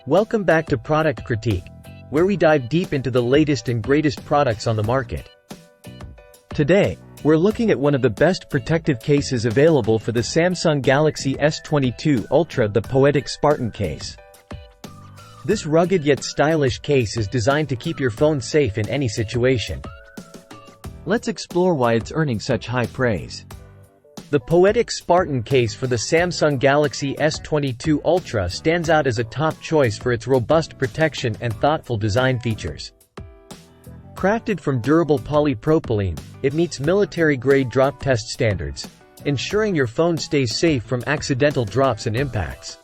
Welcome back to Product Critique, where we dive deep into the latest and greatest products on the market. Today, we're looking at one of the best protective cases available for the Samsung Galaxy S22 Ultra, the Poetic Spartan case. This rugged yet stylish case is designed to keep your phone safe in any situation. Let's explore why it's earning such high praise. The Poetic Spartan case for the Samsung Galaxy S22 Ultra stands out as a top choice for its robust protection and thoughtful design features. Crafted from durable polypropylene, it meets military-grade drop test standards, ensuring your phone stays safe from accidental drops and impacts.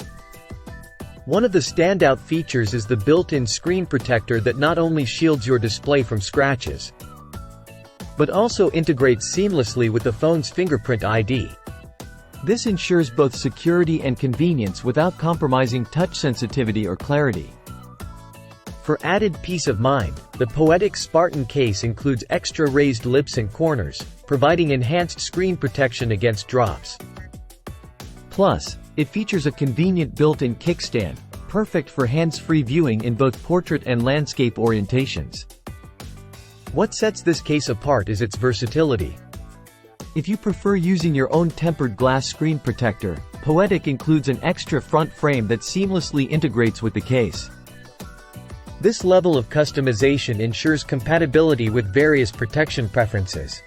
One of the standout features is the built-in screen protector that not only shields your display from scratches, but also integrates seamlessly with the phone's fingerprint ID. This ensures both security and convenience without compromising touch sensitivity or clarity. For added peace of mind, the Poetic Spartan case includes extra raised lips and corners, providing enhanced screen protection against drops. Plus, it features a convenient built-in kickstand, perfect for hands-free viewing in both portrait and landscape orientations. What sets this case apart is its versatility. If you prefer using your own tempered glass screen protector, Poetic includes an extra front frame that seamlessly integrates with the case. This level of customization ensures compatibility with various protection preferences.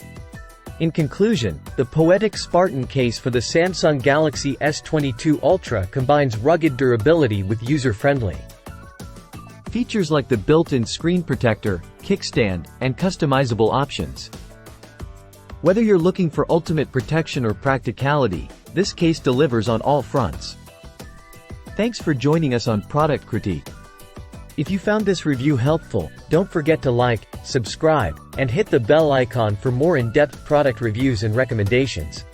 In conclusion, the Poetic Spartan case for the Samsung Galaxy S22 Ultra combines rugged durability with user-friendly features like the built-in screen protector, kickstand, and customizable options. Whether you're looking for ultimate protection or practicality, this case delivers on all fronts. Thanks for joining us on Product Critique. If you found this review helpful, don't forget to like, subscribe, and hit the bell icon for more in-depth product reviews and recommendations.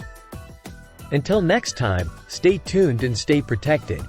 Until next time, stay tuned and stay protected.